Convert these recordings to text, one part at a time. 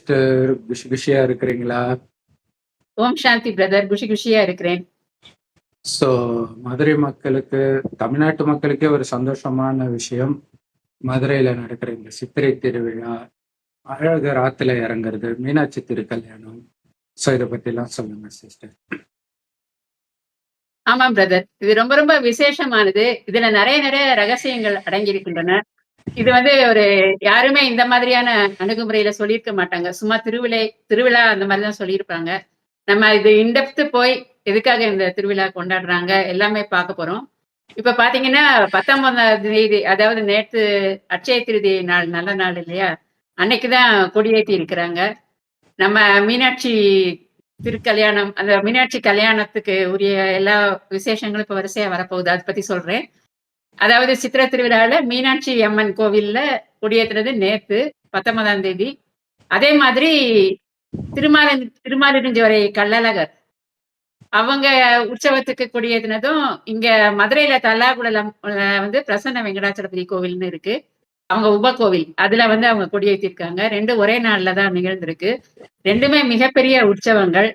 Sister. குஷியா இருக்கிறீங்களா? ஓம் சாந்தி brother. குஷியா இருக்கிறேன். ஸோ மதுரை மக்களுக்கு, தமிழ்நாட்டு மக்களுக்கே ஒரு சந்தோஷமான விஷயம். மதுரையில நடக்கிற இந்த சித்திரை திருவிழா, அழகர் ஆத்துல இறங்குறது, மீனாட்சி திருக்கல்யாணம். ஸோ இதை பத்திலாம் சொல்லுங்க சிஸ்டர். ஆமாம் பிரதர், இது ரொம்ப ரொம்ப விசேஷமானது. இதுல நிறைய ரகசியங்கள் அடங்கி இருக்கின்றன. இது ஒரு யாருமே இந்த மாதிரியான அணுகுமுறையில சொல்லியிருக்க மாட்டாங்க. சும்மா திருவிழா அந்த மாதிரிதான் சொல்லியிருப்பாங்க. நம்ம இது இன்டெப்த் போய் எதுக்காக இந்த திருவிழா கொண்டாடுறாங்க எல்லாமே பார்க்க போறோம். இப்ப பாத்தீங்கன்னா 19ஆம் தேதி, அதாவது நேற்று அட்சய திருதி நாள், நல்ல நாள் இல்லையா? அன்னைக்குதான் கொடியேற்றி இருக்கிறாங்க. நம்ம மீனாட்சி திருக்கல்யாணம், அந்த மீனாட்சி கல்யாணத்துக்கு உரிய எல்லா விசேஷங்களும் இப்ப வரிசையா வரப்போகுது. அதை பத்தி சொல்றேன். அதாவது சித்திரை திருவிழாவில் மீனாட்சி அம்மன் கோவில்ல கொடியேற்றுறது நேத்து 19ஆம் தேதி. அதே மாதிரி திருமாலிருஞ்சோலை கள்ளழகர் அவங்க உற்சவத்துக்கு கொடியேற்றினதும் இங்க மதுரையில தல்லாகுளம் பிரசன்ன வெங்கடாச்சலபதி கோவில்னு இருக்கு. அவங்க உபகோவில், அதுல அவங்க கொடியேற்றிருக்காங்க. ரெண்டும் ஒரே நாள்ல தான் நிகழ்ந்திருக்கு. ரெண்டுமே மிகப்பெரிய உற்சவங்கள்.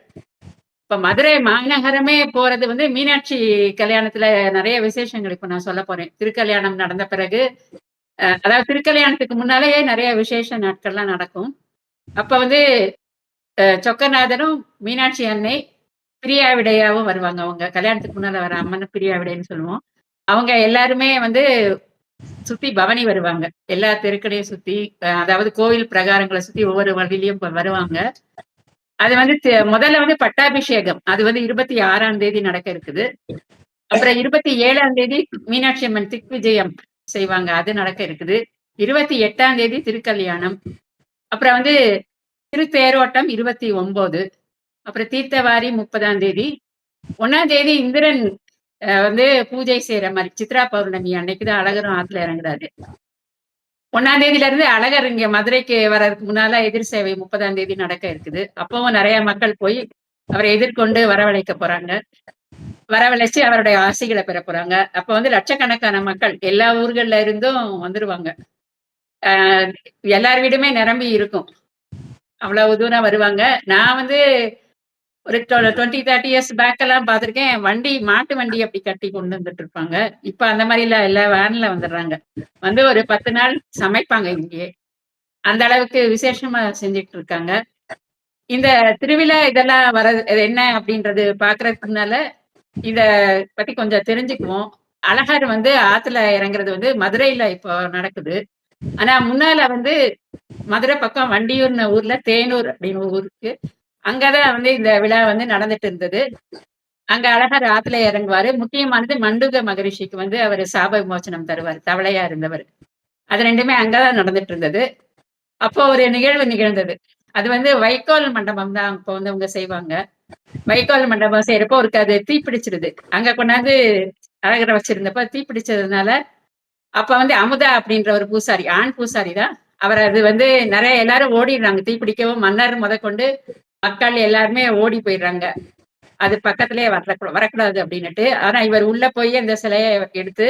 இப்ப மதுரை மாநகரமே போறது மீனாட்சி கல்யாணத்துல நிறைய விசேஷங்கள் இப்ப நான் சொல்ல போறேன். திருக்கல்யாணம் நடந்த பிறகு, அதாவது திருக்கல்யாணத்துக்கு முன்னாலேயே நிறைய விசேஷ நாட்கள்லாம் நடக்கும். அப்ப சொக்கநாதரும் மீனாட்சி அன்னை பிரியாவிடையாவும் வருவாங்க. அவங்க கல்யாணத்துக்கு முன்னால வர அம்மன் பிரியாவிடைன்னு சொல்லுவோம். அவங்க எல்லாருமே சுத்தி பவனி வருவாங்க. எல்லா தெருக்களையும் சுத்தி, அதாவது கோவில் பிரகாரங்களை சுத்தி ஒவ்வொரு வழியிலையும் வருவாங்க. அது முதல்ல பட்டாபிஷேகம், அது 26ஆம் தேதி நடக்க இருக்குது. அப்புறம் 27ஆம் தேதி மீனாட்சி அம்மன் திக் விஜயம் செய்வாங்க, அது நடக்க இருக்குது. 28ஆம் தேதி திருக்கல்யாணம். அப்புறம் திருத்தேரோட்டம் 29. அப்புறம் தீர்த்தவாரி 30ஆம் தேதி. 1ஆம் தேதி இந்திரன் பூஜை செய்யற மாதிரி, சித்ரா பௌர்ணமி அன்னைக்குதான் அழகரும் ஆத்துல இறங்குறாரு. 1ஆம் தேதியில இருந்து அழகர் இங்க மதுரைக்கு வர்றதுக்கு முன்னால எதிர் சேவை 30ஆம் தேதி நடக்க இருக்குது. அப்பவும் நிறைய மக்கள் போய் அவரை எதிர்கொண்டு வரவழைக்க போறாங்க. வரவழைச்சு அவருடைய ஆசைகளை பெற போறாங்க. அப்ப லட்சக்கணக்கான மக்கள் எல்லா ஊர்கள்ல இருந்தும் வந்துருவாங்க. எல்லார் வீடுமே நிரம்பி இருக்கும். அவ்வளவு தூரம் வருவாங்க. நான் ஒரு 20-30 இயர்ஸ் பேக் எல்லாம் பார்த்திருக்கேன். மாட்டு வண்டி அப்படி கட்டி கொண்டு வந்துட்டு இருப்பாங்க. இப்ப அந்த மாதிரி இல்ல வேன்ல வந்துடுறாங்க. ஒரு 10 நாள் சமைப்பாங்க இங்கேயே. அந்த அளவுக்கு விசேஷமா செஞ்சுட்டு இருக்காங்க. இந்த திருவிழா இதெல்லாம் என்ன அப்படின்றது பாக்குறதுக்கு முன்னால இத பத்தி கொஞ்சம் தெரிஞ்சுக்குவோம். அழகர் ஆத்துல இறங்குறது மதுரையில இப்போ நடக்குது. ஆனா முன்னால மதுரை பக்கம் வண்டியூர்னு ஊர்ல தேனூர் அப்படின்னு ஊருக்கு, அங்கதான் இந்த விழா நடந்துட்டு இருந்தது. அங்க அழகர் ஆத்துல இறங்குவாரு. முக்கியமானது மண்டுக மகரிஷிக்கு அவர் சாப விமோசனம் தருவார், தவளையா இருந்தவர். அது ரெண்டுமே அங்கதான் நடந்துட்டு இருந்தது. அப்போ ஒரு நிகழ்வு நிகழ்ந்தது. அது வைக்கோல் மண்டபம் தான் இப்போ அவங்க செய்வாங்க. வைக்கோல் மண்டபம் செய்யறப்போ அது தீப்பிடிச்சிருது. அங்க கொண்டாந்து அழகரை வச்சிருந்தப்ப தீப்பிடிச்சதுனால, அப்ப அமுதா அப்படின்ற ஒரு பூசாரி, ஆண் பூசாரி தான் அவர். அது நிறைய எல்லாரும் ஓடிடுறாங்க. தீப்பிடிக்கவும் மன்னர் முதற்கொண்டு மக்கள் எல்லாருமே ஓடி போயிடுறாங்க. அது பக்கத்திலேயே வரக்கூடாது அப்படின்னுட்டு. ஆனா இவர் உள்ள போய் அந்த சிலையை எடுத்து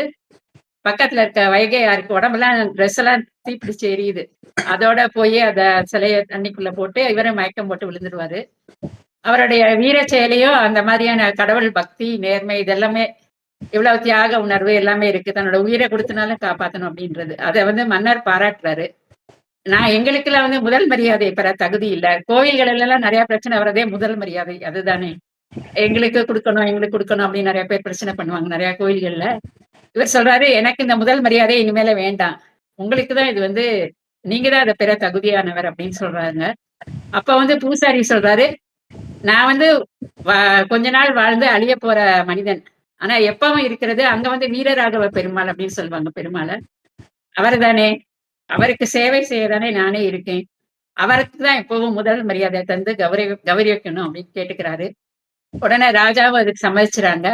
பக்கத்துல இருக்க வைகை ஆறுக்கு, உடம்பெல்லாம் ட்ரெஸ் எல்லாம் தீப்பிடிச்சு எரியுது, அதோட போய் அத சிலைய தண்ணிக்குள்ள போட்டு இவரை மயக்கம் போட்டு விழுந்துருவாரு. அவருடைய வீர செயலையும் அந்த மாதிரியான கடவுள் பக்தி, நேர்மை, இதெல்லாமே இவ்வளவு தியாக உணர்வு எல்லாமே இருக்கு. தன்னோட உயிரை கொடுத்தனாலும் காப்பாற்றணும் அப்படின்றது அதை மன்னர் பாராட்டுறாரு. நான் எங்களுக்குலாம் முதல் மரியாதை பெற தகுதி இல்லை. கோயில்கள் எல்லாம் நிறைய பிரச்சனை வரதே முதல் மரியாதை அதுதானே. எங்களுக்கு கொடுக்கணும் அப்படின்னு நிறைய பேர் பிரச்சனை பண்ணுவாங்க நிறைய கோயில்கள்ல. இவர் சொல்றாரு, எனக்கு இந்த முதல் மரியாதை இனிமேல வேண்டாம், உங்களுக்குதான் இது நீங்கதான் அதை பெற தகுதியானவர் அப்படின்னு சொல்றாங்க. அப்ப பூசாரி சொல்றாரு, நான் கொஞ்ச நாள் வாழ்ந்து அழிய போற மனிதன். ஆனா எப்பவும் இருக்கிறது அங்க வீரராகவ பெருமாள் அப்படின்னு சொல்லுவாங்க பெருமாளை. அவர் தானே, அவருக்கு சேவை செய்யதானே நானே இருக்கேன். அவருக்கு தான் எப்பவும் முதல் மரியாதை தந்து கௌரவிக்கணும் அப்படின்னு கேட்டுக்கிறாரு. உடனே ராஜாவும் அதுக்கு சம்மதிச்சுறாங்க.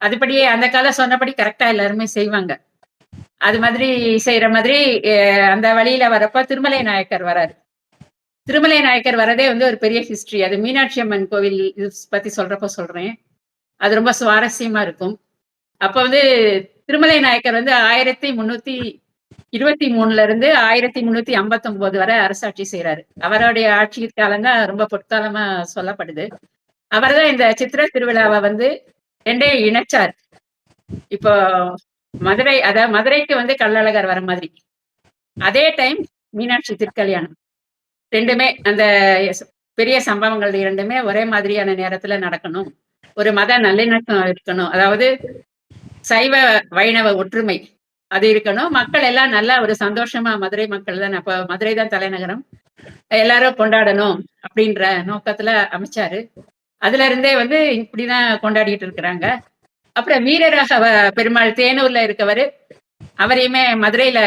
அதுபடியே அந்த காலம் சொன்னபடி கரெக்டா எல்லாருமே செய்வாங்க. அது மாதிரி செய்யற மாதிரி அந்த வழியில வரப்ப திருமலை நாயக்கர் வராரு. திருமலை நாயக்கர் வரதே ஒரு பெரிய ஹிஸ்டரி. அது மீனாட்சி அம்மன் கோவில் பத்தி சொல்றப்ப சொல்றேன். அது ரொம்ப சுவாரஸ்யமா இருக்கும். அப்ப திருமலை நாயக்கர் 1300 23ல இருந்து 1359 வரை அரசாட்சி செய்றாரு. அவருடைய ஆட்சி காலம் தான் ரொம்ப பொற்காலமா சொல்லப்படுது. அவர்தான் இந்த சித்திரை திருவிழாவ வந்து 2யும் இணைச்சார். இப்போ மதுரைக்கு வந்து கள்ளழகர் வர மாதிரி. அதே டைம் மீனாட்சி திருக்கல்யாணம். 2மே அந்த பெரிய சம்பவங்கள் 2மே ஒரே மாதிரியான நேரத்துல நடக்கணும். ஒரு மத நல்லிணக்கம் இருக்கணும். அதாவது சைவ, வைணவ ஒற்றுமை அது இருக்கணும். மக்கள் எல்லாம் நல்லா ஒரு சந்தோஷமா மதுரை மக்கள் தானே. அப்ப மதுரை தான் தலைநகரம். எல்லாரும் கொண்டாடணும் அப்படின்ற நோக்கத்துல அமைச்சாரு. அதுல இருந்தே வந்து இப்படிதான் கொண்டாடிட்டு இருக்கிறாங்க. அப்புறம் வீரராகவ பெருமாள் தேனூர்ல இருக்கவரு, அவரையுமே மதுரையில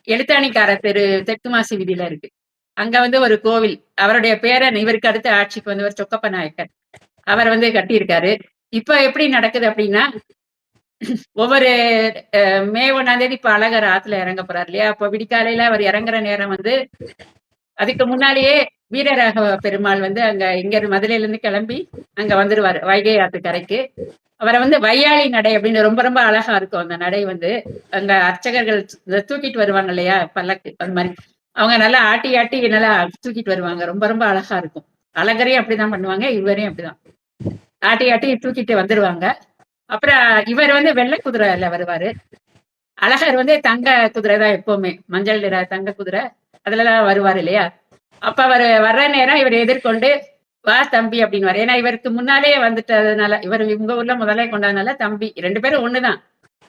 எழுத்தாணிக்கார தெரு தெற்கு மாசி வீதியில இருக்கு. அங்க வந்து ஒரு கோவில். அவருடைய பேரன் இவருக்கு அடுத்து ஆட்சிக்கு வந்தவர் சொக்கப்ப நாயக்கர். அவர் வந்து கட்டியிருக்காரு. இப்ப எப்படி நடக்குது அப்படின்னா, ஒவ்வொரு மே 1ஆம் தேதி இப்ப அழகர் ஆத்துல இறங்க போறாரு இல்லையா? அப்ப விடிக்காலையில அவர் இறங்குற நேரம் வந்து அதுக்கு முன்னாலேயே வீரராகவ பெருமாள் வந்து அங்க இங்க மதுரையில இருந்து கிளம்பி அங்க வந்துருவாரு வைகை ஆத்து கரைக்கு. அவரை வந்து வையாளி நடை அப்படின்னு ரொம்ப ரொம்ப அழகா இருக்கும் அந்த நடை வந்து. அங்க அர்ச்சகர்கள் தூக்கிட்டு வருவாங்க இல்லையா பல்லக்கு அந்த மாதிரி. அவங்க நல்லா ஆட்டி ஆட்டி நல்லா தூக்கிட்டு வருவாங்க. ரொம்ப ரொம்ப அழகா இருக்கும். அழகரையும் அப்படிதான் பண்ணுவாங்க, இவரையும் அப்படிதான் ஆட்டி ஆட்டி தூக்கிட்டு வந்துருவாங்க. அப்புறம் இவர் வந்து வெள்ளை குதிரைல வருவாரு. அழகர் வந்து தங்க குதிரை தான் எப்பவுமே, மஞ்சள் நிற தங்க குதிரை அதுலதான் வருவாரு இல்லையா? அப்ப அவர் வர்ற நேரம் இவர் எதிர்கொண்டு வா தம்பி அப்படின்னு. ஏன்னா இவருக்கு முன்னாலே வந்துட்டதுனால, இவர் உங்க ஊர்ல முதலே கொண்டாதனால தம்பி 2 பேரும் ஒண்ணுதான்.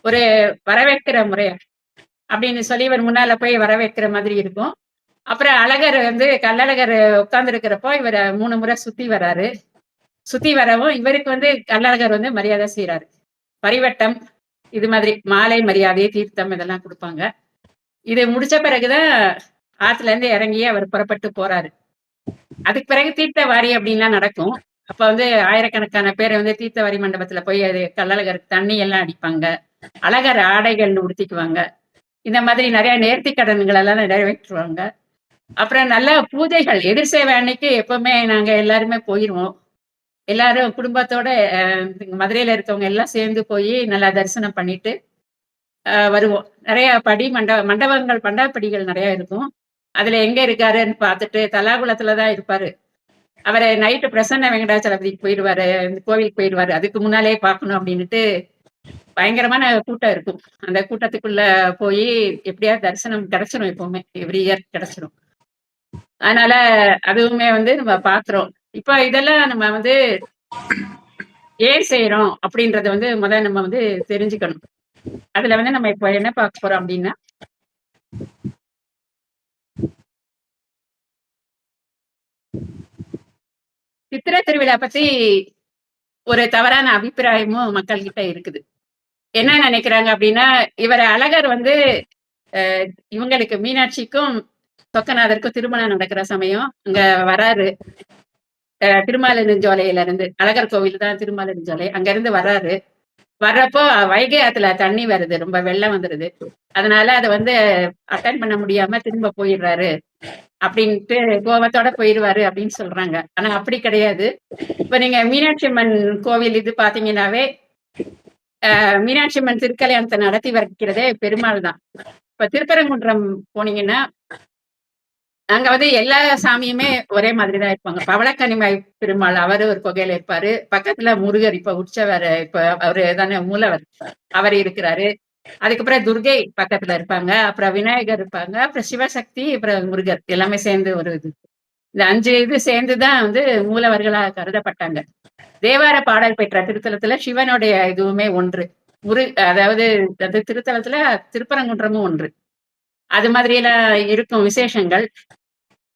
ஒரு வரவேற்கிற முறை அப்படின்னு சொல்லி இவர் முன்னால போய் வரவேற்கிற மாதிரி இருக்கும். அப்புறம் அழகர் வந்து கள்ளழகர் உட்கார்ந்து இருக்கிறப்போ இவர 3 முறை சுத்தி வராரு. சுத்தி வரவும் இவருக்கு வந்து கள்ளழகர் வந்து மரியாதை செய்யறாரு. பரிவட்டம் இது மாதிரி மாலை மரியாதை தீர்த்தம் இதெல்லாம் கொடுப்பாங்க. இது முடிச்ச பிறகுதான் ஆத்துல இருந்து இறங்கி அவர் புறப்பட்டு போறாரு. அதுக்கு பிறகு தீர்த்தவாரி அப்படின்லாம் நடக்கும். அப்ப வந்து ஆயிரக்கணக்கான பேர் வந்து தீர்த்தவாரி மண்டபத்துல போய் அது கள்ளழகருக்கு தண்ணி எல்லாம் அடிப்பாங்க. அழகர் ஆடைகள் உடுத்திக்குவாங்க. இந்த மாதிரி நிறைய நேர்த்தி கடன்கள் எல்லாம் நிறைவேற்றுவாங்க. அப்புறம் நல்ல பூஜைகள் எதிர் சேவை அன்னைக்கு எப்பவுமே நாங்க எல்லாருமே போயிருவோம். எல்லாரும் குடும்பத்தோட மதுரையில இருக்கவங்க எல்லாம் சேர்ந்து போய் நல்லா தரிசனம் பண்ணிட்டு வருவோம். நிறைய மண்டபங்கள் பண்டாப்படிகள் நிறைய இருக்கும். அதுல எங்க இருக்காருன்னு பார்த்துட்டு தலாகுளத்துலதான் இருப்பாரு. அவரை நைட்டு பிரசன்ன வெங்கடாச்சலபதிக்கு போயிடுவாரு, கோவிலுக்கு போயிடுவாரு. அதுக்கு முன்னாலே பார்க்கணும் அப்படின்னுட்டு பயங்கரமான கூட்டம் இருக்கும். அந்த கூட்டத்துக்குள்ள போய் எப்படியாவது தரிசனம் கிடைச்சிரும். எப்பவுமே எவ்ரி இயர் கிடைச்சிரும். அதனால அதுவுமே வந்து நம்ம பாக்குறோம். இப்ப இதெல்லாம் நம்ம வந்து ஏன் செய்யறோம் அப்படின்றத வந்து முதல்ல நம்ம வந்து தெரிஞ்சுக்கணும். அதுல வந்து நம்ம இப்ப என்ன பார்க்க போறோம் அப்படின்னா, சித்திரை திருவிழா பத்தி ஒரு தவறான அபிப்பிராயமும் மக்கள் கிட்ட இருக்குது. என்ன நினைக்கிறாங்க அப்படின்னா, இவர் அழகர் வந்து இவங்களுக்கு மீனாட்சிக்கும் சொக்கநாதருக்கும் திருமணம் நடக்கிற சமயம் அங்க வராரு. திருமாலிருஞ்சோலையில இருந்து அழகர் கோவில் தான் திருமாலிருஞ்சோலை. அங்க இருந்து வர்றாரு. வர்றப்போ வைகை ஆத்துல தண்ணி வருது. ரொம்ப வெள்ளம் வந்துருது. அதனால அத வந்து அட்டெண்ட் பண்ண முடியாம திரும்ப போயிடுறாரு. அப்படின்ட்டு கோவத்தோட போயிருவாரு அப்படின்னு சொல்றாங்க. ஆனா அப்படி கிடையாது. இப்ப நீங்க மீனாட்சி அம்மன் கோவில் இது பாத்தீங்கன்னாவே, மீனாட்சி அம்மன் திருக்கல்யாணத்தை நடத்தி வைக்கிறதே பெருமாள் தான். இப்ப திருப்பரங்குன்றம் போனீங்கன்னா, அங்க வந்து எல்லா சாமியுமே ஒரே மாதிரிதான் இருப்பாங்க. பவளக்கனிமாய் பெருமாள் அவரு ஒரு குகையில இருப்பாரு. பக்கத்துல முருகர் இப்ப உற்சவர் இப்ப அவரு தானே மூலவர். அவர் இருக்கிறாரு. அதுக்கப்புறம் துர்கை பக்கத்துல இருப்பாங்க. அப்புறம் விநாயகர் இருப்பாங்க. அப்புறம் சிவசக்தி, அப்புறம் முருகர் எல்லாமே சேர்ந்து ஒரு இது. இந்த 5 இது சேர்ந்துதான் வந்து மூலவர்களா கருதப்பட்டாங்க. தேவார பாடல் பெற்ற திருத்தலத்துல சிவனுடைய இதுவுமே ஒன்று. அதாவது அது திருத்தலத்துல திருப்பரங்குன்றமும் ஒன்று. அது மாதிரி எல்லாம் இருக்கும் விசேஷங்கள்.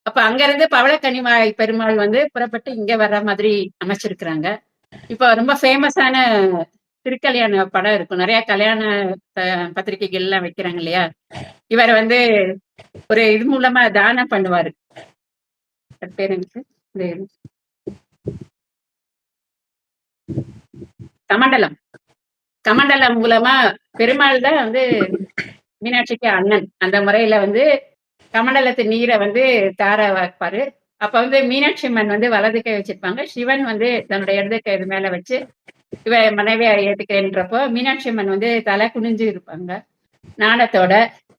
அப்ப அங்க இருந்து பவளக்கனிமாய் பெருமாள் வந்து புறப்பட்டு இங்க வர்ற மாதிரி அமைச்சிருக்கிறாங்க. இப்ப ரொம்ப ஃபேமஸான திருக்கல்யாண படம் இருக்கும். நிறைய கல்யாண பத்திரிகைகள் எல்லாம் வைக்கிறாங்க இல்லையா? இவர் வந்து ஒரு இது மூலமா தானம் பண்ணுவாரு. அது பேர் எனக்கு கமண்டலம். கமண்டலம் மூலமா பெருமாள் தான் வந்து மீனாட்சிக்கு அண்ணன். அந்த முறையில வந்து கமண்டலத்து நீரை வந்து தார வைப்பாரு. அப்ப வந்து மீனாட்சி அம்மன் வந்து வலது கை வச்சிருப்பாங்க. சிவன் வந்து தன்னுடைய இடது கை இது மேல வச்சு இவ மனைவியா ஏத்துக்கிறேன்றப்போ மீனாட்சி அம்மன் வந்து தலை குனிஞ்சு இருப்பாங்க நாணத்தோட.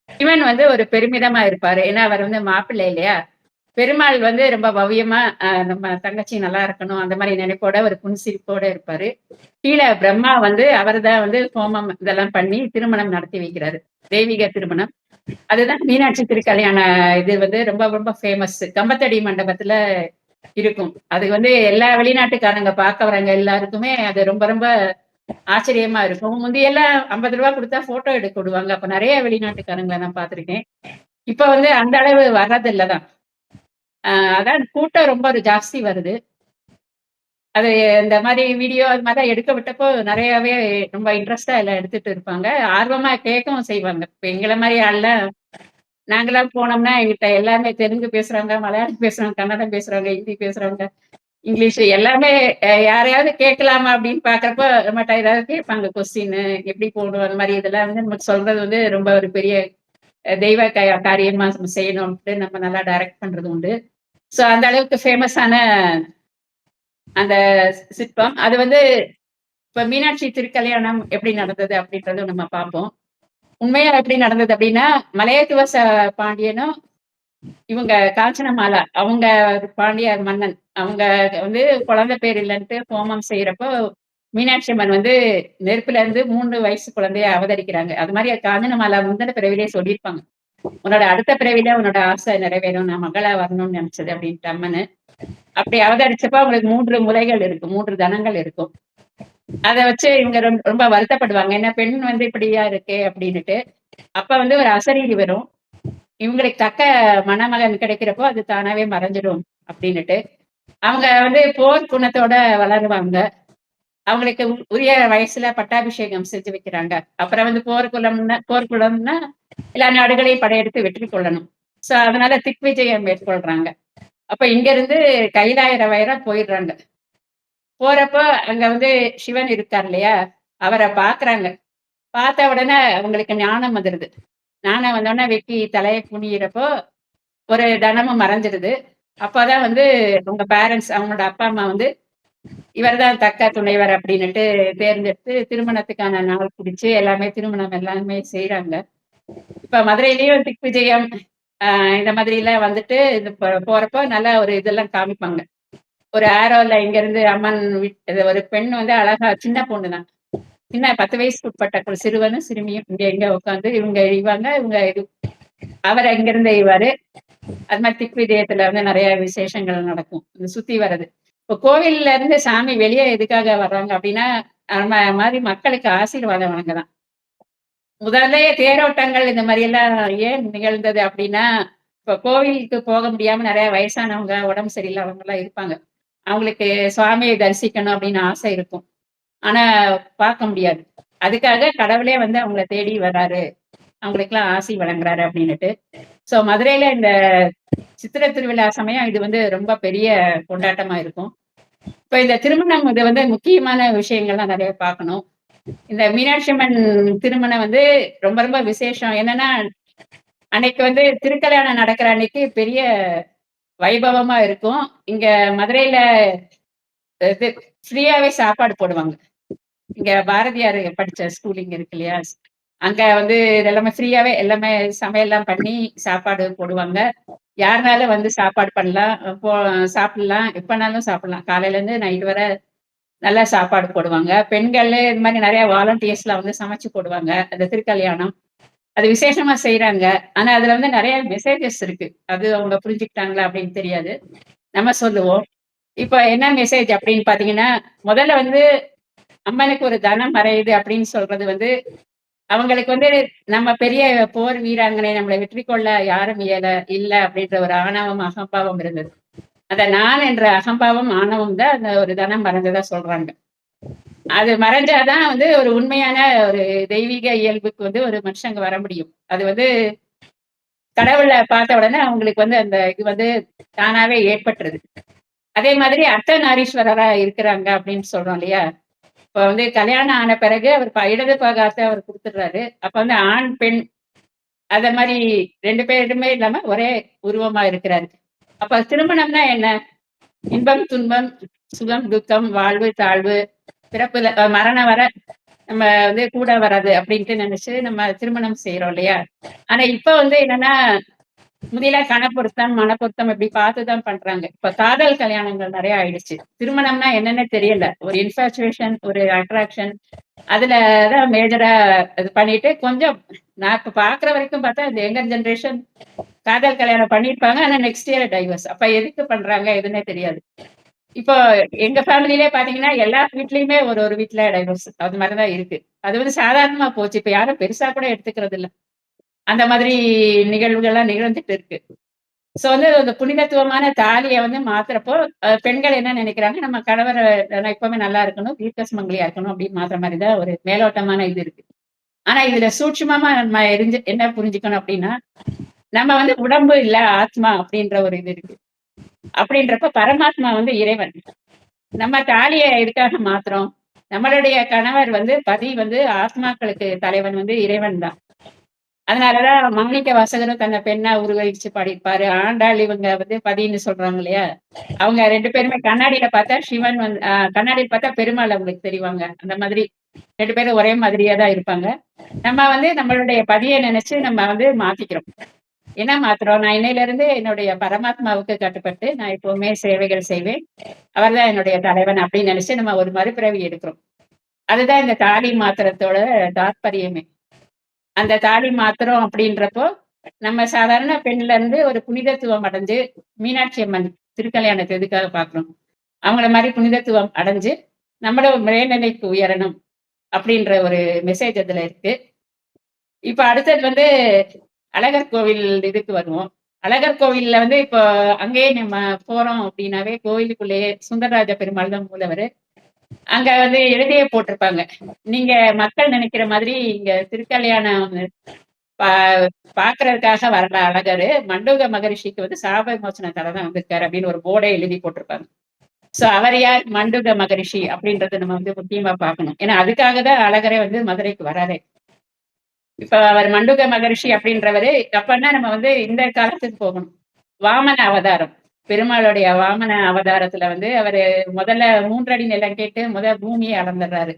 சிவன் வந்து ஒரு பெருமிதமா இருப்பாரு. ஏன்னா அவர் வந்து மாப்பிள்ளை இல்லையா? பெருமாள் வந்து ரொம்ப பவ்யமா நம்ம தங்கச்சி நல்லா இருக்கணும் அந்த மாரி நினைப்போட ஒரு புன்சிரிப்போட இருப்பாரு. கீழ பிரம்மா வந்து அவர் தான் வந்து ஹோமம் இதெல்லாம் பண்ணி திருமணம் நடத்தி வைக்கிறாரு. தெய்வீக திருமணம். அதுதான் மீனாட்சி திருக்கல்யாண இது வந்து ரொம்ப ரொம்ப ஃபேமஸ். கம்பத்தடி மண்டபத்துல இருக்கும். அது வந்து எல்லா வெளிநாட்டுக்காரங்க பார்க்க வரவங்க எல்லாருக்குமே அது ரொம்ப ரொம்ப ஆச்சரியமா இருக்கும். முந்தியெல்லாம் ரூ. 50 குடுத்தா ஃபோட்டோ எடுக்க விடுவாங்க. அப்ப நெறைய வெளிநாட்டுக்காரங்கள நான் பார்த்துருக்கேன். இப்ப வந்து அந்த அளவு வர்றதில்ல தான். அ அதான் கூட்டம் ரொம்ப ஒரு ஜாஸ்தி வருது. அது இந்த மாரி வீடியோ அது மாரி தான் எடுக்க விட்டப்போ நெறையாவே ரொம்ப இன்ட்ரெஸ்ட்டா எல்லாம் எடுத்துட்டு இருப்பாங்க. ஆர்வமா கேட்கவும் செய்வாங்க. இப்ப எங்கள மாரி ஆள்லாம் நாங்கலாம் போனோம்னா எங்கிட்ட எல்லாமே தெலுங்கு பேசுறவங்க, மலையாளம் பேசுறவங்க, கன்னடம் பேசுறவங்க, ஹிந்தி பேசுறவங்க, இங்கிலீஷ் எல்லாமே யாரையாவது கேட்கலாமா அப்படின்னு பார்க்கறப்போ நம்மட்ட ஏதாவது கேட்பாங்க கொஸ்டினு எப்படி போணும் அந்த மாரி இதெல்லாம் வந்து நமக்கு சொல்றது வந்து ரொம்ப ஒரு பெரிய தெய்வ காரியமா நம்ம செய்யணும்ட்டு நம்ம நல்லா டைரக்ட் பண்றது உண்டு. ஸோ அந்த அளவுக்கு ஃபேமஸான அந்த சிற்பம். அது வந்து இப்ப மீனாட்சி திருக்கல்யாணம் எப்படி நடந்தது அப்படின்றத நம்ம பார்ப்போம். உண்மையா எப்படி நடந்தது அப்படின்னா, மலையத்துவ பாண்டியனும், இவங்க காஞ்சனமாலா அவங்க பாண்டிய மன்னன். அவங்க வந்து குழந்தை பேர் இல்லன்ட்டு ஹோமம் செய்றப்போ, மீனாட்சி அம்மன் வந்து நெருப்புல இருந்து 3 வயசு குழந்தையா அவதரிக்கிறாங்க. அது மாரி காஞ்சனமாலா முந்தின பிறவியிலே சொல்லியிருப்பாங்க. "உன்னோட அடுத்த பிறவியில உன்னோட ஆசை நிறைவேறும். நான் மகளா வரணும்னு நெனச்சது" அப்படின்ட்டு அம்மனு. அப்படி அவதரிச்சப்போ அவங்களுக்கு 3 முலைகள் இருக்கும். 3 தனங்கள் இருக்கும். அத வச்சு இவங்க ரொம்ப வருத்தப்படுவாங்க. ஏன்னா பெண் வந்து இப்படியா இருக்கே அப்படின்னுட்டு. அப்ப வந்து ஒரு அசரீரி வரும். இவங்களுக்கு தக்க மணமகன் கிடைக்கிறப்போ அது தானாவே மறைஞ்சிடும் அப்படின்னுட்டு. அவங்க வந்து போர் குணத்தோட வளருவாங்க. அவங்களுக்கு உரிய வயசுல பட்டாபிஷேகம் செஞ்சு வைக்கிறாங்க. அப்புறம் வந்து போர்க்குளம்னா எல்லா நாடுகளையும் படையெடுத்து வெற்றி கொள்ளணும். ஸோ அதனால திக்விஜயம் மேற்கொள்றாங்க. அப்ப இங்க இருந்து கைலாய வரை போயிடுறாங்க. போறப்போ அங்க வந்து சிவன் இருக்கார் இல்லையா? அவர பார்க்குறாங்க. பார்த்த உடனே அவங்களுக்கு ஞானம் வந்துருது. ஞானம் வந்தோனே வெட்கி தலைய குனியிறப்போ, ஒரு தனமும் மறைஞ்சிருது. அப்பதான் வந்து உங்க பேரண்ட்ஸ் அவங்களோட அப்பா, அம்மா வந்து இவர் தான் தக்க துணைவர் அப்படின்னுட்டு தேர்ந்தெடுத்து திருமணத்துக்கான நாள் குறிச்சு எல்லாமே திருமணம் எல்லாமே செய்றாங்க. இப்ப மதுரையிலயும் திக்விஜயம் அ இந்த மாதிரிலாம் வந்துட்டு இது போறப்போ நல்லா ஒரு இதெல்லாம் காமிப்பாங்க. ஒரு ஆரோல இங்கருந்து அம்மன் இது ஒரு பெண் வந்து அழகா சின்ன பொண்ணு தான். சின்ன 10 வயசுக்கு உட்பட்ட ஒரு சிறுவனும், சிறுமியும் இங்க இங்க உட்காந்து இவங்க எய்வாங்க. இவங்க இது அவர் அங்கிருந்து எய்வாரு. அது மாரி திக்விஜயத்துல வந்து நெறைய விசேஷங்கள் நடக்கும். இது சுத்தி வர்றது. இப்போ கோவில்ல இருந்து சாமி வெளிய எதுக்காக வர்றாங்க அப்டின்னா, நம்ம மாரி மக்களுக்கு ஆசீர்வாதம் வழங்க தான். முதல்லயே தேரோட்டங்கள் இந்த மாரி எல்லாம் ஏன் நிகழ்ந்தது அப்டின்னா, இப்போ கோவிலுக்கு போக முடியாம நெறைய வயசானவங்க, உடம்பு சரியில்லாதவங்கலாம் இருப்பாங்க. அவங்களுக்கு சுவாமிய தரிசிக்கணும் அப்டின்னு ஆசை இருக்கும். ஆனா பார்க்க முடியாது. அதுக்காக கடவுளே வந்து அவங்கள தேடி வர்றாரு. அவங்களுக்கெல்லாம் ஆசி வழங்குறாரு அப்டின்னுட்டு. ஸோ மதுரையில இந்த சித்திரை திருவிழா சமயம் இது வந்து ரொம்ப பெரிய கொண்டாட்டமா இருக்கும். இப்ப இந்த திருமணம் இது வந்து முக்கியமான விஷயங்கள்லாம் நெறைய பார்க்கணும். இந்த மீனாட்சி அம்மன் திருமணம் வந்து ரொம்ப ரொம்ப விசேஷம். என்னன்னா, அன்னைக்கு வந்து திருக்கல்யாணம் நடக்கிற அன்னைக்கு பெரிய வைபவமா இருக்கும். இங்க மதுரையில இது ஃப்ரீயாவே சாப்பாடு போடுவாங்க. இங்க பாரதியார் படிச்ச ஸ்கூல் இங்க இருக்கு இல்லையா? அங்க வந்து இது எல்லாமே ஃப்ரீயாவே எல்லாமே சமையல்லாம் பண்ணி சாப்பாடு போடுவாங்க. யாருனாலும் வந்து சாப்பாடு பண்ணலாம். சாப்பிடலாம். எப்பனாலும் சாப்பிடலாம். காலையிலேருந்து நைட் வர நல்லா சாப்பாடு போடுவாங்க. பெண்கள் இது மாரி நெறைய வாலண்டியர்ஸ்லாம் வந்து சமைச்சு போடுவாங்க. அந்த திருக்கல்யாணம். அது விசேஷமா செய்றாங்க. ஆனா, அதுல வந்து நெறைய மெசேஜஸ் இருக்கு. அது அவங்க புரிஞ்சுக்கிட்டாங்களா அப்படின்னு தெரியாது. நம்ம சொல்லுவோம். இப்ப என்ன மெசேஜ் அப்படின்னு பார்த்தீங்கன்னா, முதல்ல வந்து அம்மனுக்கு ஒரு தனம் மறையுது அப்படின்னு சொல்றது வந்து, அவங்களுக்கு வந்து நம்ம பெரிய போர் வீராங்கனை நம்மள வெற்றி கொள்ள யாரும் இல்ல அப்படின்ற ஒரு ஆணவம், அகம்பாவம் இருந்தது. அந்த நான் என்ற அகம்பாவம், ஆணவம் தான் அந்த ஒரு தனம் மறைஞ்சதா சொல்றாங்க. அது மறைஞ்சா தான் வந்து ஒரு உண்மையான ஒரு தெய்வீக இயல்புக்கு வந்து ஒரு மனுஷங்க வர முடியும். அது வந்து கடவுள பார்த்த உடனே அவங்களுக்கு வந்து அந்த இது வந்து தானாவே ஏற்பட்டுருது. அதே மாதிரி அர்த்தநாரீஸ்வரரா இருக்கிறாங்க அப்படின்னு சொல்றோம் இல்லையா? இப்ப வந்து கல்யாணம் ஆன பிறகு அவர் இடது பாகத்த அவர் குடுத்துடுறாரு. அப்ப வந்து ஆண், பெண் அத மாரி 2 பேருமே இல்லாம ஒரே உருவமா இருக்கிறாரு. அப்ப திருமணம்னா என்ன? இன்பம், துன்பம், சுகம், துக்கம், வாழ்வு, தாழ்வு, பிறப்புல மரணம் வர நம்ம வந்து கூட வராது அப்படின்ட்டு நினைச்சு நம்ம திருமணம் செய்றோம் இல்லையா? ஆனா இப்ப வந்து என்னன்னா, முந்தியெல்லாம் கணப்பொருத்தம், மனப்பொருத்தம் இப்படி பார்த்து தான் பண்றாங்க. இப்ப காதல் கல்யாணங்கள் நெறைய ஆயிடுச்சு. திருமணம்னா என்னன்னே தெரியல. ஒரு இன்ஃபாச்சுவேஷன், ஒரு அட்ராக்ஷன் அதுல தான் மேஜரா இது பண்ணிட்டு கொஞ்சம் நான் இப்ப பார்க்குற வரைக்கும் பார்த்தா, இந்த யங்கர் ஜெனரேஷன் காதல் கல்யாணம் பண்ணியிருப்பாங்க. ஆனா நெக்ஸ்ட் இயர் டைவர்ஸ். அப்ப எதுக்கு பண்றாங்க? எதுன்னே தெரியாது. இப்போ எங்க ஃபேமிலிலயே பார்த்தீங்கன்னா, எல்லா வீட்லயுமே ஒரு ஒரு வீட்ல டைவர்ஸ். அது மாரி தான் இருக்கு. அது வந்து சாதாரணமா போச்சு. இப்ப யாரும் பெருசா கூட எடுத்துக்கிறது இல்ல. அந்த மாதிரி நிகழ்வுகள்லாம் நிகழ்ந்துட்டு இருக்கு. ஸோ வந்து அந்த புனிதத்துவமான தாலிய வந்து மாத்துறப்போ, பெண்கள் என்ன நெனைக்கிறாங்க, நம்ம கணவர் நான் எப்பவுமே நல்லா இருக்கணும், தீர்க்க சுமங்கலியா இருக்கணும் அப்படின்னு மாத்துற மாரி தான் ஒரு மேலோட்டமான இது இருக்கு. ஆனா இதுல சூட்சுமமா நம்ம என்ன புரிஞ்சுக்கணும் அப்படின்னா, நம்ம வந்து உடம்பு இல்ல ஆத்மா அப்படின்ற ஒரு இது இருக்கு. அப்படின்றப்ப பரமாத்மா வந்து இறைவன். நம்ம தாலிய எதுக்காக மாத்துறோம்? நம்மளுடைய கணவர் வந்து பதி வந்து ஆத்மாக்களுக்கு தலைவன் வந்து இறைவன் தான். அதனால தான் மாணிக்க வாசகரும் தன்னை பெண்ணா உருவகிச்சு பாடியிருப்பாரு. ஆண்டாள் இவங்க வந்து பதின்னு சொல்றாங்க இல்லையா? அவங்க 2 பேருமே கண்ணாடியில பார்த்தா சிவன் வந்து கண்ணாடியில பார்த்தா பெருமாள் அவங்களுக்கு தெரிவாங்க. அந்த மாதிரி 2 பேரும் ஒரே மாதிரியா தான் இருப்பாங்க. நம்ம வந்து நம்மளுடைய பதிய நினைச்சு நம்ம வந்து மாத்திக்கிறோம். என்ன மாத்துறோம்? நான் இன்னையிலிருந்து என்னுடைய பரமாத்மாவுக்கு கட்டுப்பட்டு, நான் எப்பவுமே சேவைகள் செய்வேன். அவர் தான் என்னுடைய தலைவன் அப்படின்னு நினைச்சு நம்ம ஒரு மறுபிறவி எடுக்கிறோம். அதுதான் இந்த தாலி மாத்துறதோட தாத்பரியமே. அந்த தாலி மாத்துறோம் அப்படின்றப்போ, நம்ம சாதாரண பெண்ல இருந்து ஒரு புனிதத்துவம் அடைஞ்சு, மீனாட்சி அம்மன் திருக்கல்யாணத்த எதுக்காக பார்க்கிறோம்? அவங்கள மாரி புனிதத்துவம் அடைஞ்சு, நம்மளும் மேல்நிலைக்கு உயரணும் அப்படின்ற ஒரு மெசேஜ் அதுல இருக்கு. இப்ப அடுத்தது வந்து அழகர் கோவில் இதுக்கு வருவோம். அழகர் கோவில்ல வந்து இப்போ அங்கேயே நம்ம போறோம் அப்படின்னாவே, கோயிலுக்குள்ளேயே சுந்தரராஜ பெருமாள் தான் மூலவரு. அங்க வந்து எழுதியே போட்டிருப்பாங்க. நீங்க மக்கள் நினைக்கிற மாதிரி இங்க திருக்கல்யாணம் பா பார்க்கறதுக்காக வரல அழகரு. மண்டூக மகரிஷிக்கு வந்து சாப விமோசனத்தால தான் வந்திருக்காரு அப்படின்னு ஒரு போர்டே எழுதி போட்டிருப்பாங்க. சோ அவர் யார்? மண்டூக மகரிஷி அப்படின்றத நம்ம வந்து முக்கியமா பார்க்கணும். ஏன்னா அதுக்காக தான் அழகரே வந்து மதுரைக்கு வராரே. இப்ப அவர் மண்டூக மகரிஷி அப்படின்றவரு அப்பன்னா நம்ம வந்து இந்த காலத்துக்கு போகணும். வாமன அவதாரம். பெருமாளுடைய வாமன அவதாரத்துல வந்து அவரு முதல்ல 3 அடி நிலம் கேட்டு பூமிய அளந்துடுறாரு.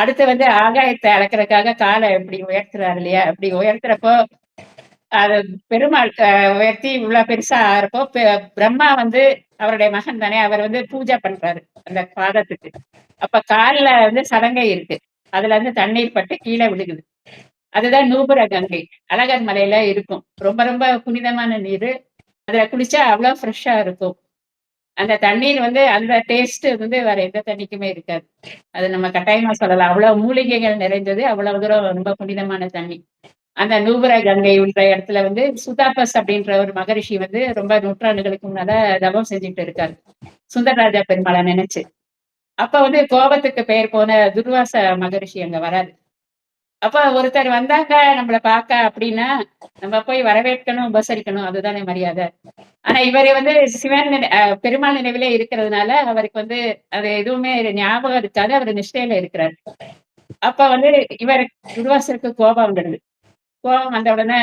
அடுத்து வந்து ஆகாயத்த அளக்கிறதுக்காக கால இப்படி உயர்த்துறாரு இல்லையா? அப்படி உயர்த்துறப்போ அது பெருமாள் உயர்த்தி இவ்ளோ பெருசா ஆகுறப்போ, பிரம்மா வந்து அவருடைய மகன் தானே, அவர் வந்து பூஜை பண்றாரு, அந்த பாதத்துக்கு. அப்ப கால்ல வந்து சலங்கை இருக்கு. அதுல இருந்து தண்ணீர் பட்டு கீழ விழுகுது. அதுதான் நூபுர கங்கை. அழகர் மலையில இருக்கும். ரொம்ப ரொம்ப புனிதமான நீரு. அதுல குளிச்சா அவ்ளோ ஃப்ரெஷ்ஷா இருக்கும். அந்த தண்ணீர் வந்து அந்த டேஸ்ட் வந்து வேற எந்த தண்ணிக்குமே இருக்காது. அது நம்ம கட்டாயமா சொல்லலாம். அவ்வளவு மூலிகைகள் நிறைந்தது. அவ்வளவு தூரம் ரொம்ப புனிதமான தண்ணி. அந்த நூபுர கங்கை உள்ள இடத்துல வந்து சுதாபஸ் அப்படின்ற ஒரு மகரிஷி வந்து ரொம்ப நூற்றாண்டுகளுக்கு முன்னால தவம் செஞ்சுட்டு இருக்காரு. சுந்தரராஜா பெருமாள நினைச்சு. அப்ப வந்து கோபத்துக்கு பெயர் போன துர்வாச மகரிஷி அங்க வராரு. அப்ப ஒருத்தர் வந்தாங்க நம்மள பார்க்க அப்படின்னா, நம்ம போய் வரவேற்கணும், உபசரிக்கணும். அதுதானே மரியாதை. ஆனா இவரு வந்து சிவன் பெருமாள் நினைவிலே இருக்கிறதுனால, அவருக்கு வந்து அது எதுவுமே ஞாபகம் இருக்காது. அவரு நிஷ்டையில இருக்கிறாரு. அப்ப வந்து இவரு துர்வாசருக்கு கோபம் வந்துடுது. கோபம் வந்த உடனே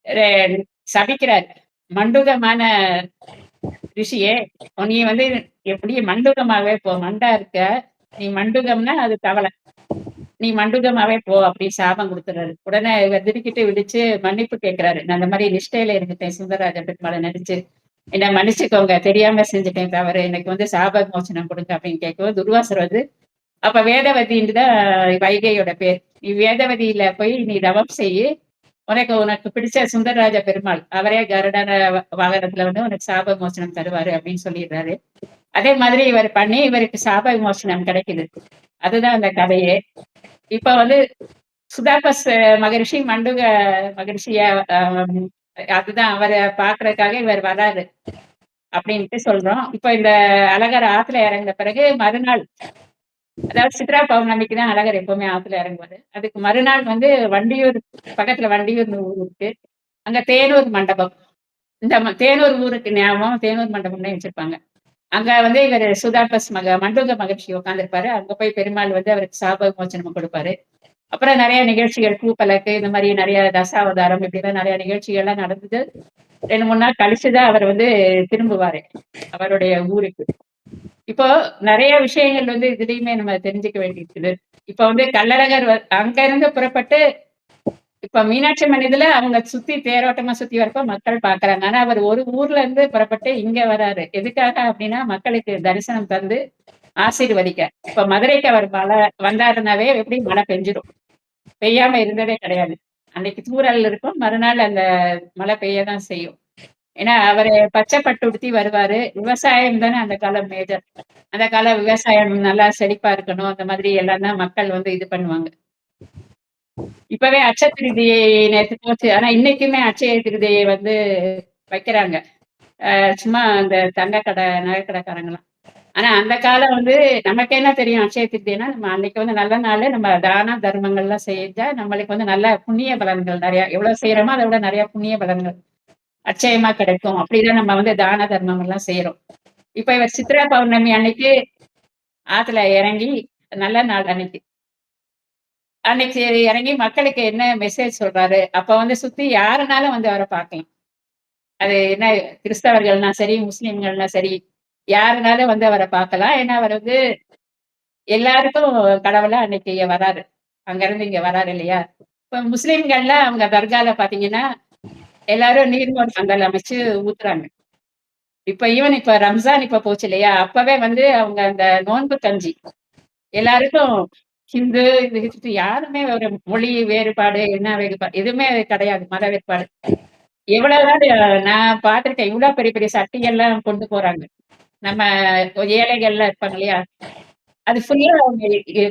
ரெ சபிக்கிறாரு. மண்டுகமான ரிஷியே, நீ வந்து எப்படி மண்டுகமாவே போ. மண்டா இருக்க. நீ மண்டுகம்னா அது தவள. நீ மண்டுகமாவே போ அப்படின்னு சாபம் குடுத்துறாரு. உடனே இவர் திடுக்கிட்டு விழிச்சு மன்னிப்பு கேட்கிறாரு. நான் அந்த மாரி நிஷ்டையில இருந்துட்டேன். சுந்தரராஜ பெருமாள நடிச்சு. என்ன மன்னிச்சுக்கோங்க. தெரியாம செஞ்சுட்டேன் தவறு. எனக்கு வந்து சாப விமோசனம் குடுங்க அப்படின்னு கேட்கவும், துர்வாசர் வந்து அப்ப வேதவதின்னு தான் வைகையோட பேர். நீ வேதவதியில போய் நீ தவம் செய்யு. உனக்கு உனக்கு பிடிச்ச சுந்தரராஜ பெருமாள். அவரே கருடன வாகனத்துல வந்து உனக்கு சாப விமோசனம் தருவாரு அப்படின்னு சொல்லிடுறாரு. அதே மாதிரி இவர் பண்ணி இவருக்கு சாப விமோசனம் கிடைக்குது. அதுதான் அந்த கதையே. இப்ப வந்து சுதாபஸ் மகரிஷி, மண்டுக மகரிஷிய அதுதான் அவர பார்க்கறதுக்காக இவர் வராரு அப்படின்ட்டு சொல்றோம். இப்ப இந்த அழகர் ஆத்துல இறங்கின பிறகு மறுநாள் அதாவது சித்ரா பௌர்ணமிக்கு தான் அழகர் எப்பவுமே ஆத்துல இறங்குவாரு. அதுக்கு மறுநாள் வந்து வண்டியூர் பக்கத்துல வண்டியூர்ன்னு ஊர் இருக்கு. அங்க தேனூர் மண்டபம். இந்த தேனூர் ஊருக்கு ஞாபகம் தேனூர் மண்டபம்னே வச்சிருப்பாங்க. அங்க வந்து இவரு சுதாபஸ் மண்டூக மகரிஷி உட்கார்ந்திருப்பாரு. அங்க போய் பெருமாள் வந்து அவருக்கு சாப விமோசனம் கொடுப்பாரு. அப்புறம் நெறைய நிகழ்ச்சிகள் பூப்பல்லக்கு இந்த மாரி நெறைய தசாவதாரம் இப்படிலாம் நெறைய நிகழ்ச்சிகள்லாம் நடந்தது. 2, 3 நாள் கழிச்சு தான் அவர் வந்து திரும்புவாரு. அவருடைய ஊருக்கு. இப்போ நெறைய விஷயங்கள் வந்து இதுலயுமே நம்ம தெரிஞ்சுக்க வேண்டியிருக்குது. இப்ப வந்து கள்ளழகர் அங்க இருந்து புறப்பட்டு இப்ப மீனாட்சி அம்மன் இதுல அவங்க சுத்தி தேரோட்டமா சுத்தி வரப்ப மக்கள் பார்க்குறாங்க. ஆனா அவர் ஒரு ஊர்ல இருந்து புறப்பட்டு இங்க வராரு. எதுக்காக அப்டின்னா, மக்களுக்கு தரிசனம் தந்து ஆசீர்வதிக்க. இப்ப மதுரைக்கு அவர் வந்தாருனாவே எப்படி மழை பெஞ்சிரும். பெய்யாம இருந்ததே கிடையாது. அன்னைக்கு தூறல் இருக்கும். மறுநாள் அந்த மழை பெய்ய தான் செய்யும். ஏன்னா, அவரு பச்சை பட்டு உடுத்தி வருவாரு. விவசாயம் தானே அந்த காலம் மேஜர். அந்த கால விவசாயம் நல்லா செழிப்பா இருக்கணும். அந்த மாதிரி எல்லாம் தான் மக்கள் வந்து இது பண்ணுவாங்க. இப்பவே அட்சய திருதியை நேத்து போச்சு. ஆனா இன்னைக்குமே அட்சய திருதியை வந்து வைக்கிறாங்க. சும்மா அந்த தங்க கடை, நகை கடைக்காரங்கலாம். ஆனா அந்த காலம் வந்து நமக்கு என்ன தெரியும் அட்சய திருதினா, நம்ம அன்னைக்கு வந்து நல்ல நாளு நம்ம தான தர்மங்கள்லாம் செஞ்சா நம்மளுக்கு வந்து நல்ல புண்ணிய பலன்கள் நெறைய எவ்வளோ செய்றோமோ அத விட நெறைய புண்ணிய பலன்கள் அட்சயமா கிடைக்கும். அப்படிதான் நம்ம வந்து தான தர்மங்கள்லாம் செய்றோம். இப்ப இவர் சித்ரா பௌர்ணமி அன்னைக்கு ஆத்துல இறங்கி நல்ல நாள் அன்னைக்கு. அன்னைக்கு இறங்கி மக்களுக்கு என்ன மெசேஜ் சொல்றாரு? அப்ப வந்து சுத்தி யாருனாலும் வந்து அவர பார்க்கலாம். அது என்ன கிறிஸ்தவர்கள்னா சரி, முஸ்லிம்கள்னா சரி, யாருனாலும் வந்து அவர பார்க்கலாம். ஏன்னா அவர் வந்து எல்லாருக்கும் கடவுளா அன்னைக்கு இங்க வராரு. அங்கருந்து இங்க வராரு இல்லையா? இப்ப முஸ்லிம்கள்ல அவங்க தர்கால பார்த்தீங்கன்னா, எல்லாரும் நீர்மோர் பந்தல் அமைச்சு ஊத்துறாங்க. இப்ப ரம்ஜான் இப்ப போச்சு இல்லையா? அப்பவே வந்து அவங்க அந்த நோன்பு கஞ்சி எல்லாருக்கும் ஹிந்து, இது கிறிஸ்து யாருமே ஒரு மொழி வேறுபாடு, என்ன வேறுபாடு எதுவுமே கிடையாது. மத வேறுபாடு. எவ்வளவுதான் நான் பார்த்துருக்கேன். இவ்ளோ பெரிய பெரிய சட்டிகள்லாம் கொண்டு போறாங்க. நம்ம ஏழைகள்லாம் இருப்பாங்க இல்லையா? அது ஃபுல்லா அவங்க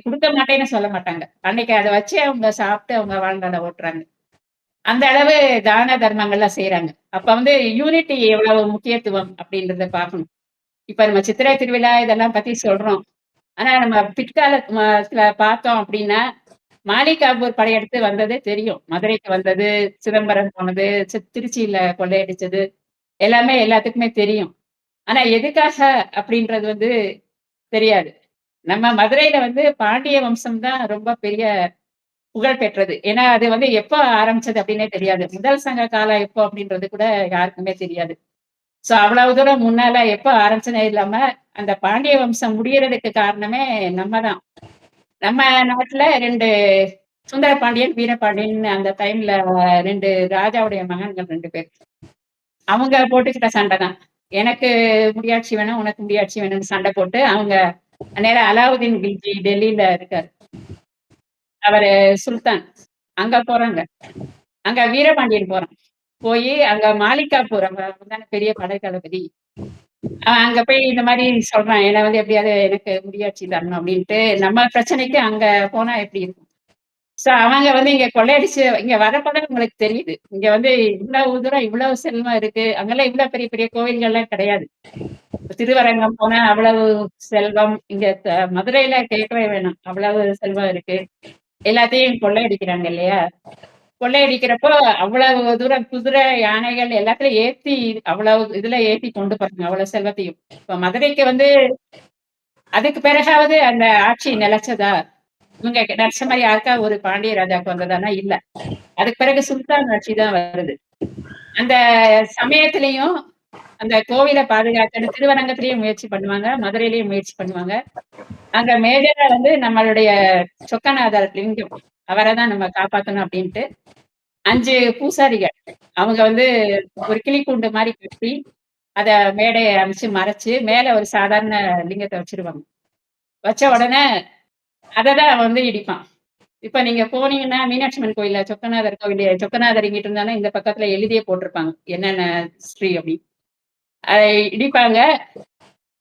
குடுக்க மாட்டேன்னு சொல்ல மாட்டாங்க. அன்னைக்கு அத வச்சு அவங்க சாப்ட்டு அவங்க வாழ்நாள ஓட்டுறாங்க. அந்த அளவு தான தர்மங்கள்லாம் செய்றாங்க. அப்ப வந்து யூனிட்டி எவ்வளவு முக்கியத்துவம் அப்படின்றத பார்க்கணும். இப்ப நம்ம சித்திரை திருவிழா இதெல்லாம் பத்தி சொல்றோம். ஆனா நம்ம பிற்காலத்துல பார்த்தோம் அப்படின்னா, மாலிகாபூர் படையெடுத்து வந்தது தெரியும். மதுரைக்கு வந்தது, சிதம்பரம் போனது, திருச்சியில கொள்ளையடிச்சது, எல்லாமே எல்லாத்துக்குமே தெரியும். ஆனா எதுக்காக அப்படின்றது வந்து தெரியாது. நம்ம மதுரையில வந்து பாண்டிய வம்சம் தான் ரொம்ப பெரிய புகழ் பெற்றது. ஏன்னா அது வந்து எப்ப ஆரம்பிச்சது அப்படின்னே தெரியாது. முதல் சங்க காலம் எப்போ அப்படின்றது கூட யாருக்குமே தெரியாது. அவ்வளவு தூரம் முன்னால எப்ப ஆரம்பிச்சதுனே இல்லாம, அந்த பாண்டிய வம்சம் முடியறதுக்கு காரணமே நம்ம தான். நம்ம நாட்டுல 2 சுந்தர பாண்டியன், வீரபாண்டியன் அந்த டைம்ல 2 ராஜாவுடைய மகன்கள் 2 பேர். அவங்க போட்டுக்கிட்ட சண்டை தான். எனக்கு முடியாட்சி வேணும், உனக்கு முடியாட்சி வேணும்னு சண்டை போட்டு, அவங்க அந்நேரம் அலாவுதீன் கில்ஜி டெல்லியில இருக்காரு. அவரு சுல்தான். அங்க போறாங்க. அங்க வீரபாண்டியன் போறான். போயி அங்க மாலிகாப்பூர் அவன் தானே பெரிய படை தளபதி. அங்க போய் இந்த மாரி சொல்றான். என்ன வந்து எப்படியாவது எனக்கு முடியாட்சி தரணும் அப்டின்ட்டு. நம்ம பிரச்சனைக்கு அங்க போனா எப்படி இருக்கும்? அவங்க வந்து இங்க கொள்ளையடிச்சு இங்க வரப்பதான் உங்களுக்கு தெரியுது. இங்க வந்து இவ்வளவு தூரம் இவ்வளவு செல்வம் இருக்கு. அங்கெல்லாம் இவ்ளோ பெரிய பெரிய கோவில்கள்லாம் கிடையாது. திருவரங்கம் போனா அவ்வளவு செல்வம். இங்க மதுரையில கேட்கவே வேணாம். அவ்வளவு செல்வம் இருக்கு. எல்லாத்தையும் கொள்ளையடிக்கிறாங்க இல்லையா? கொள்ளையடிக்கிறப்போ அவ்வளவு தூரம் குதிரை, யானைகள் எல்லாத்துலயும் ஏத்தி அவ்வளவு இதுல ஏத்தி கொண்டு போறாங்க. அவ்வளவு செல்வத்தையும். இப்ப மதுரைக்கு வந்து அதுக்கு பிறகாவது அந்த ஆட்சி நிலைச்சதா? இவங்க நடிச்ச மாரி யாருக்கா ஒரு பாண்டிய ராஜாவுக்கு வந்ததான்னா இல்ல. அதுக்கு பிறகு சுல்தான் ஆட்சி தான் வருது. அந்த சமயத்திலயும் அந்த கோவில பாதுகாக்கன்னு திருவரங்கத்திலயும் முயற்சி பண்ணுவாங்க. மதுரையிலயும் முயற்சி பண்ணுவாங்க. அங்க மேஜரா வந்து நம்மளுடைய சொக்கநாதர் லிங்கம். அவர தான் நம்ம காப்பாத்தணும் அப்டின்ட்டு 5 பூசாரிகள். அவங்க வந்து ஒரு கிளி கூண்டு மாரி கட்டி, அத மேடைய அமைச்சு மறைச்சு, மேல ஒரு சாதாரண லிங்கத்த வச்சுருவாங்க. வச்ச உடனே அததான் அவன் வந்து இடிப்பான். இப்ப நீங்க போனீங்கன்னா, மீனாட்சி அம்மன் கோயில்ல சொக்கநாதர் கோவிலு சொக்கநாதர் இங்கிட்டு இருந்தாலும் இந்த பக்கத்துல எழுதியே போட்டிருப்பாங்க. என்னென்ன ஹிஸ்ட்ரி அப்டின்னு. அத இடிப்பாங்க.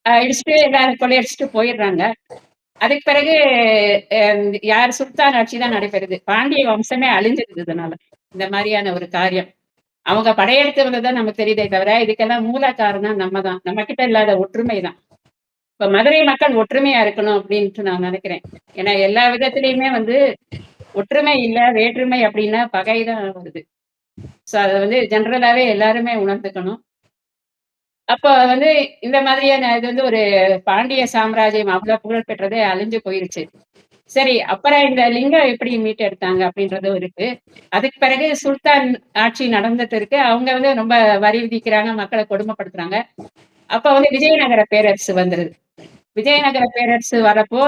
இடிச்சுட்டு எல்லாரும் கொள்ளையடிச்சுட்டு போயிடுறாங்க. அதுக்கு பிறகு அ யார் சுல்தான் ஆட்சி தான் நடைபெறுது. பாண்டிய வம்சமே அழிஞ்சிருது இதனால. இந்த மாரியான ஒரு காரியம். அவங்க படையெடுத்து வந்தது நமக்கு தெரியுதே தவிர, இதுக்கெல்லாம் மூல காரணம் நம்ம தான். நம்ம கிட்ட இல்லாத ஒற்றுமை தான். இப்ப மதுரை மக்கள் ஒற்றுமையா இருக்கணும் அப்டின்ட்டு நான் நெனைக்கிறேன். ஏன்னா எல்லா விதத்திலயுமே வந்து ஒற்றுமை இல்ல, வேற்றுமை அப்டின்னா பகை தான் வருது. அத வந்து ஜெனரலாவே எல்லாருமே உணர்ந்துக்கணும். அப்ப வந்து இந்த மாதிரியான இது வந்து ஒரு பாண்டிய சாம்ராஜ்யம் அவ்ளோ புகழ் பெற்றது அழிஞ்சு போயிருச்சு. சரி, அப்புறம் இந்த லிங்கம் எப்படி மீட்டெடுத்தாங்க அப்படின்றதும் இருக்கு. அதுக்கு பிறகு சுல்தான் ஆட்சி நடந்துட்டு இருக்கு. அவங்க வந்து ரொம்ப வரி விதிக்கிறாங்க, மக்கள கொடுமைப்படுத்துறாங்க. அப்ப வந்து விஜயநகர பேரரசு வந்துருது. விஜயநகர பேரரசு வரப்போ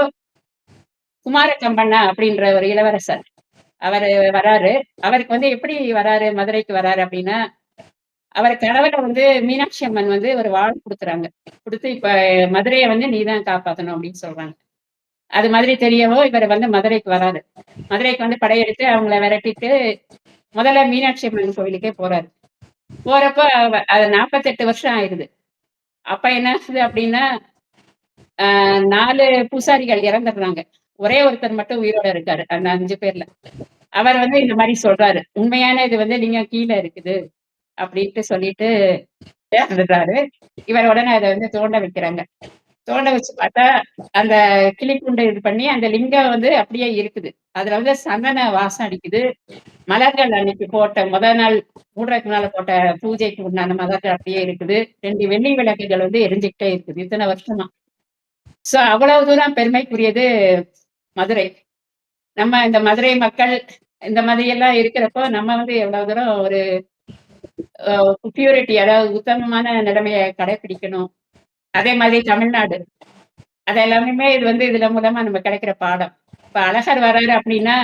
குமார கம்பண்ணா அப்படின்ற ஒரு இளவரசர் அவரு வராரு. அவருக்கு வந்து எப்படி வராரு, மதுரைக்கு வராரு அப்படின்னா, அவர் கனவுல வந்து மீனாட்சி அம்மன் வந்து ஒரு வாள் குடுக்குறாங்க. குடுத்து இப்ப மதுரைய வந்து நீ தான் காப்பாத்தணும் அப்படின்னு சொல்றாங்க. அது மாதிரி தெரியவும் இவர் வந்து மதுரைக்கு வராரு. மதுரைக்கு வந்து படையெடுத்து அவங்கள விரட்டிட்டு முதல்ல மீனாட்சி அம்மன் கோவிலுக்கே போறாரு. போறப்ப அது 48 வருஷம் ஆயிருது. அப்ப என்ன ஆகுது அப்படின்னா, 4 பூசாரிகள் இறந்துடுறாங்க. ஒரே ஒருத்தர் மட்டும் உயிரோட இருக்காரு. அந்த 5 பேர்ல. அவர் வந்து இந்த மாரி சொல்றாரு. உண்மையான இது வந்து லிங்கம் கீழ இருக்குது அப்படின்ட்டு சொல்லிட்டு இறந்துடுறாரு. இவர் உடனே அத வந்து தோண்ட வைக்கிறாங்க. தோண்ட வச்சு பார்த்தா, அந்த கிளிக்குண்ட இது பண்ணி அந்த லிங்கம் வந்து அப்படியே இருக்குது. அதுல வந்து சந்தன வாசம் அடிக்குது. மலர்கள் அன்னைக்கு போட்ட நாள் மூடுறதுக்கு முன்னால போட்ட பூஜைக்கு உண்டான மலர்கள் அப்படியே இருக்குது. 2 வெள்ளி விளக்குகள் வந்து எரிஞ்சுகிட்டே இருக்குது. இத்தன வருஷமா. அவ்வளவு தூரம் பெருமைக்குரியது மதுரை. நம்ம இந்த மதுரை மக்கள் இந்த மாதிரி எல்லாம் இருக்கிறப்போ, நம்ம வந்து எவ்வளவு தூரம் ஒரு அ பியூரிட்டி அதாவது உத்தமமான நிலைமைய கடைபிடிக்கணும். அதே மாதிரி தமிழ்நாடு. அது எல்லாமே இது வந்து இதுல மூலமா நம்ம கிடைக்கிற பாடம். இப்ப அழகர் வராரு அப்படின்னா,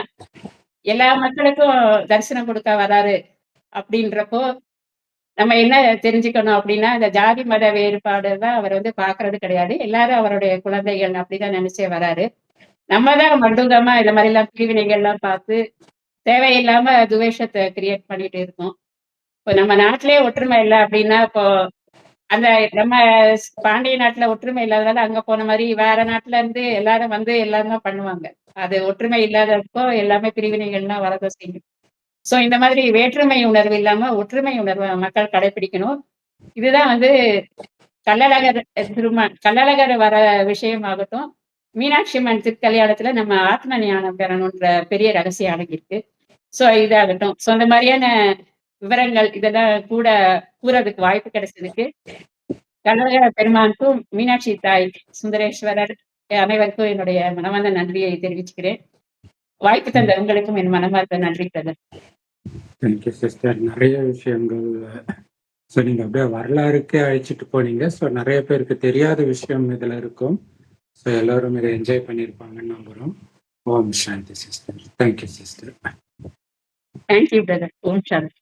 எல்லா மக்களுக்கும் தரிசனம் கொடுக்க வராரு அப்படின்றப்போ, நம்ம என்ன தெரிஞ்சுக்கணும் அப்படின்னா, இந்த ஜாதி மத வேறுபாடு தான் அவர் வந்து பார்க்கறது கிடையாது. எல்லாரும் அவருடைய குழந்தைகள் அப்படிதான் நினைச்சே வராரு. நம்ம தான் மண்டூகமா இந்த மாரிலாம் பிரிவினைகள்லாம் பார்த்து, தேவையில்லாம துவேஷத்த கிரியேட் பண்ணிட்டு இருக்கோம். இப்ப நம்ம நாட்டிலேயே ஒற்றுமை இல்ல அப்படின்னா, இப்போ அந்த நம்ம பாண்டிய நாட்டுல ஒற்றுமை இல்லாதனால அங்க போன மாரி வேற நாட்டுல இருந்து எல்லாரும் வந்து எல்லாரும் பண்ணுவாங்க. அது ஒற்றுமை இல்லாதப்போ எல்லாமே பிரிவினைகள்லாம் வரதான் செய்யும். இந்த மாதிரி வேற்றுமை உணர்வு இல்லாம ஒற்றுமை உணர்வ மக்கள் கடைபிடிக்கணும். இதுதான் வந்து கள்ளழகர் கள்ளழகர் வர விஷயமாகட்டும், மீனாட்சி அம்மன் திருக்கல்யாணத்துல நம்ம ஆத்ம ஞானம் பெறணுன்ற பெரிய ரகசியம் அடங்கியிருக்கு. இதாகட்டும். இந்த மாரியான விவரங்கள் இதெல்லாம் கூட கூறதுக்கு வாய்ப்பு கிடைச்சதுக்கு கனக பெருமானுக்கும், மீனாட்சி தாய் சுந்தரேஸ்வரர் அனைவருக்கும் என்னுடைய மனமார்ந்த நன்றியை தெரிவிச்சுக்கிறேன். வாய்ப்பு தந்த உங்களுக்கும் என் மனமார்ந்த நன்றி பிரதர். Thank you sister. நிறைய விஷயங்கள் நீங்க அப்படியே வரலாறுக்கே அழைச்சிட்டு போனீங்க. நிறைய பேருக்கு தெரியாத விஷயம் இதுல இருக்கும். எல்லாரும் இதை என்ஜாய் பண்ணியிருப்பாங்கன்னு நம்புறோம். Om Shanti sister. Thank you sister. Thank you brother. Om சாந்தி.